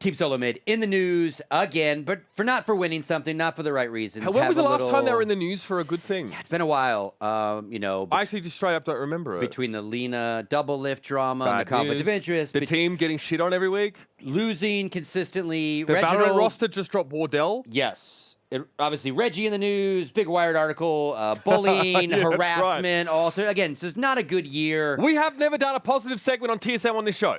Team Solo Mid in the news again, but not for winning something, not for the right reasons. When was the last time they were in the news for a good thing? Yeah, it's been a while. I actually just straight up don't remember it. Between the Lena double lift drama Bad and the conflict news. of interest. The team getting shit on every week. Losing consistently. The Valorant roster just dropped Wardell. Yes. Obviously, Reggie in the news, big Wired article, bullying, Yeah, harassment. right. Also, again, so it's not a good year. We have never done a positive segment on TSM on this show.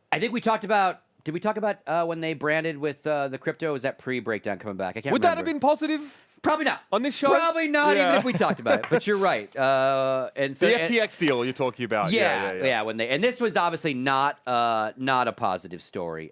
I think we talked about. Did we talk about when they branded with the crypto? Was that pre-breakdown coming back? I can't remember. Would that have been positive? Probably not. On this show? Probably not, even if we talked about it. But you're right. And so The FTX deal you're talking about. Yeah. When they, and this was obviously not a positive story.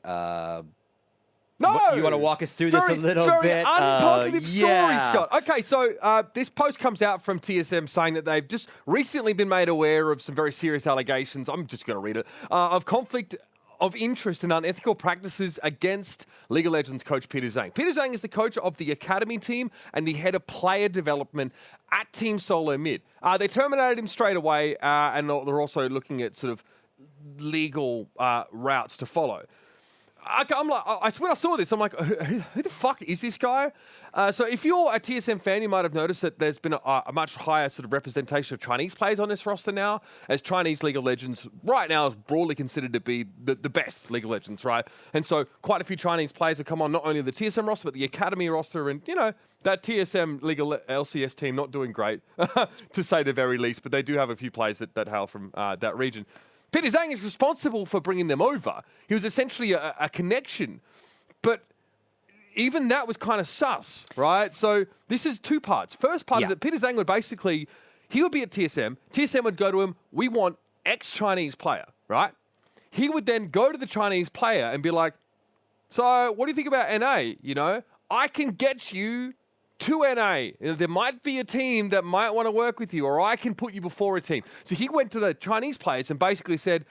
No! You want to walk us through this a little very bit? Unpositive story, yeah. Scott. Okay, so this post comes out from TSM saying that they've just recently been made aware of some very serious allegations. I'm just going to read it. Of conflict of interest and unethical practices against League of Legends coach Peter Zhang. Peter Zhang is the coach of the academy team and the head of player development at Team Solo Mid. They terminated him straight away, and they're also looking at sort of legal routes to follow. I'm like, when I saw this, I'm like, who the fuck is this guy? So if you're a TSM fan, you might have noticed that there's been a much higher sort of representation of Chinese players on this roster now, as Chinese League of Legends right now is broadly considered to be the best League of Legends, right? And so quite a few Chinese players have come on, not only the TSM roster, but the academy roster, and, you know, that TSM League of LCS team not doing great, to say the very least, but they do have a few players that hail from that region. Peter Zhang is responsible for bringing them over. He was essentially a connection, but even that was kind of sus, right? So this is two parts. First part is that Peter Zhang would basically, he would be at TSM. TSM would go to him, we want ex-Chinese player, right? He would then go to the Chinese player and be like, so what do you think about NA? You know, I can get you to NA. There might be a team that might want to work with you, or I can put you before a team. So he went to the Chinese players and basically said,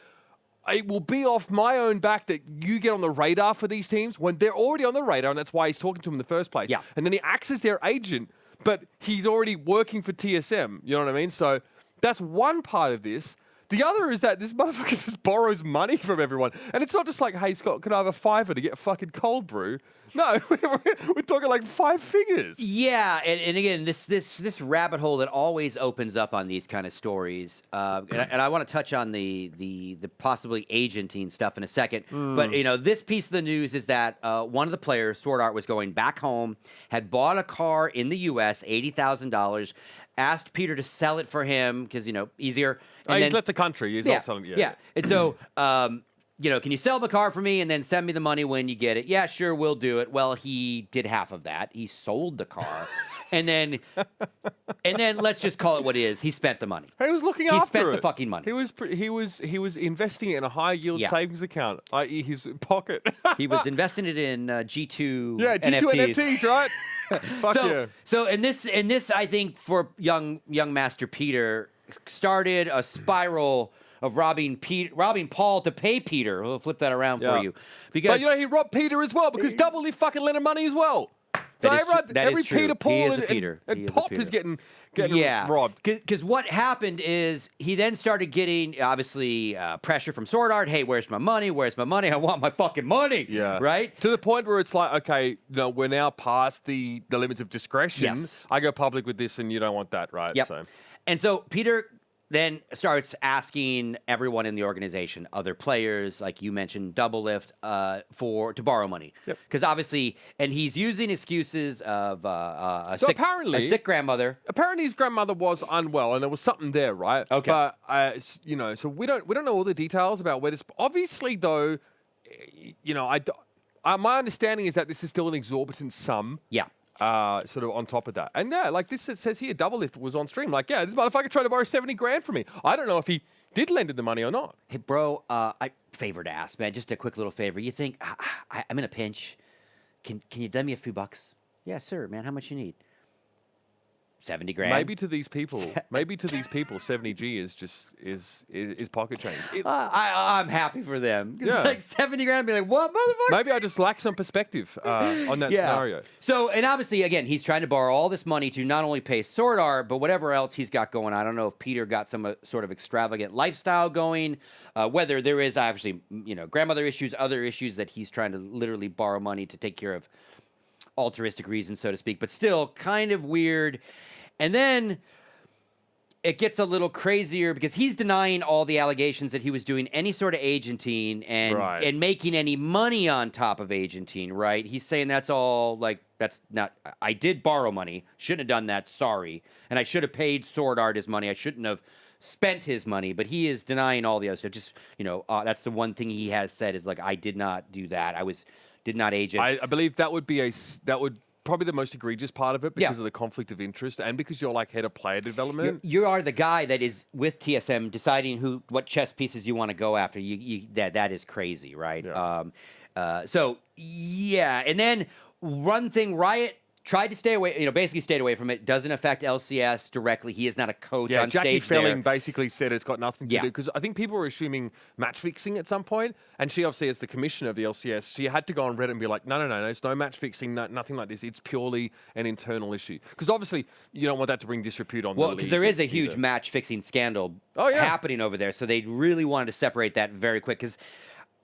it will be off my own back that you get on the radar for these teams when they're already on the radar, and that's why he's talking to them in the first place. Yeah. And then he acts as their agent, but he's already working for TSM. You know what I mean? So that's one part of this. The other is that this motherfucker just borrows money from everyone. And it's not just like, hey, Scott, can I have a $5 to get a fucking cold brew? No, we're talking like 5 figures. Yeah, and again, this rabbit hole that always opens up on these kind of stories, and I want to touch on the possibly agenting stuff in a second. But you know, this piece of the news is that one of the players, SwordArt, was going back home, had bought a car in the U.S., $80,000, asked Peter to sell it for him because, you know, easier. And he's left the country. He's not selling it. Yeah, and so. You know, can you sell the car for me and then send me the money when you get it? Yeah, sure, we'll do it. Well, he did half of that. He sold the car. and then let's just call it what it is. He spent the money. He was looking after it. He spent the fucking money. He was investing it in a high yield savings account, i.e. his pocket. He was investing it in G2 G2 NFTs, right? Fuck yeah. So and this I think for young Master Peter started a spiral of robbing Paul to pay Peter. We'll flip that around for you. But you know, he robbed Peter as well because Double Lift fucking lent him money as well. So every Peter, Paul, and Pop is getting robbed. Because what happened is he then started getting, obviously, pressure from SwordArt. Hey, where's my money? Where's my money? I want my fucking money. Yeah. Right? To the point where it's like, okay, you know, we're now past the limits of discretion. Yes. I go public with this and you don't want that, right? Yep. So. And so Peter then starts asking everyone in the organization, other players, like you mentioned, Double Lift, to borrow money. Because obviously, and he's using excuses of a sick grandmother. Apparently, his grandmother was unwell, and there was something there, right? Okay. But you know, so we don't know all the details about where this. Obviously, though, you know, my understanding is that this is still an exorbitant sum. Yeah. Sort of on top of that. And yeah, like this says here, Double Lift was on stream. Like, yeah, this motherfucker tried to borrow 70 grand from me. I don't know if he did lend him the money or not. Hey, bro, favor to ask, man. Just a quick little favor. You think, I'm in a pinch. Can you lend me a few bucks? Yeah, sir, man. How much you need? 70 grand. Maybe to these people, 70G is pocket change. I'm happy for them. It's Yeah. like 70 grand. Be like, what, motherfucker? Maybe I just lack some perspective on that scenario. So, and obviously, again, he's trying to borrow all this money to not only pay SwordArt, but whatever else he's got going. I don't know if Peter got some sort of extravagant lifestyle going, whether there is actually, grandmother issues, other issues that he's trying to literally borrow money to take care of altruistic reasons, so to speak, but still kind of weird. And then it gets a little crazier because he's denying all the allegations that he was doing any sort of agenting and making any money on top of agenting, right? He's saying that's all that's not. I did borrow money, shouldn't have done that. Sorry, and I should have paid SwordArt his money. I shouldn't have spent his money, but he is denying all the other stuff. Just that's the one thing he has said is I did not do that. Did not agent. I believe that would probably the most egregious part of it because of the conflict of interest and because you're head of player development. You are the guy that is with TSM deciding what chess pieces you want to go after. That is crazy, right? Yeah. And then one thing, Riot tried to stay away, basically stayed away from it. Doesn't affect LCS directly. He is not a coach on Jackie stage there. Felling basically said it's got nothing to do because I think people were assuming match fixing at some point, and she obviously, as the commissioner of the LCS, she had to go on Reddit and be like, no, there's no match fixing, nothing like this. It's purely an internal issue because obviously you don't want that to bring disrepute on. Well, because there is a huge match fixing scandal happening over there, so they really wanted to separate that very quick. Because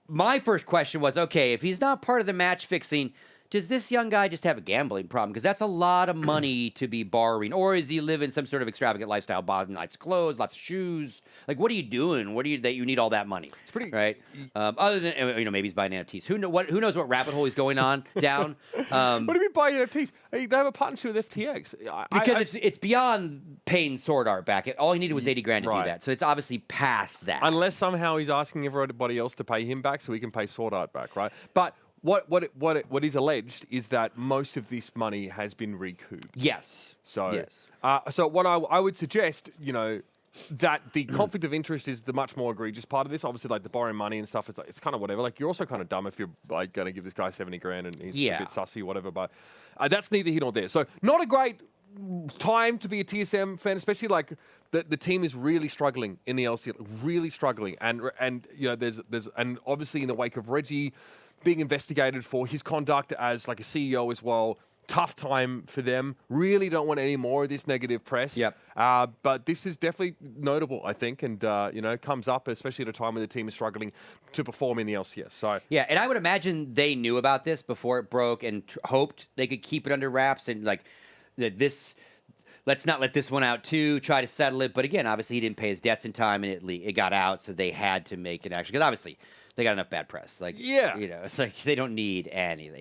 my first question was, okay, if he's not part of the match fixing, does this young guy just have a gambling problem? Because that's a lot of money to be borrowing. Or is he living some sort of extravagant lifestyle, buying lots of clothes, lots of shoes? What are you doing? That you need all that money? It's pretty right. Other than maybe he's buying NFTs. Who knows what rabbit hole he's going on down? What do you mean buying NFTs? They have a partnership with FTX. Because it's beyond paying SwordArt back. All he needed was 80 grand to do that. So it's obviously past that. Unless somehow he's asking everybody else to pay him back so he can pay SwordArt back, right? But what is alleged is that most of this money has been recouped. Yes. So what I would suggest, that the conflict of interest is the much more egregious part of this. Obviously, the borrowing money and stuff, it's kind of whatever. You're also kind of dumb if you're going to give this guy 70 grand and he's a bit sussy, whatever. But that's neither here nor there. So not a great time to be a TSM fan, especially the team is really struggling in the LCS, really struggling, and there's and obviously in the wake of Reggie being investigated for his conduct as a CEO as well. Tough time for them. Really don't want any more of this negative press. Yep. But this is definitely notable, I think, and comes up especially at a time when the team is struggling to perform in the LCS. So yeah, and I would imagine they knew about this before it broke and hoped they could keep it under wraps and this. Let's not let this one out too. Try to settle it, but again, obviously he didn't pay his debts in time, and it got out, so they had to make an action because obviously they got enough bad press. It's they don't need any.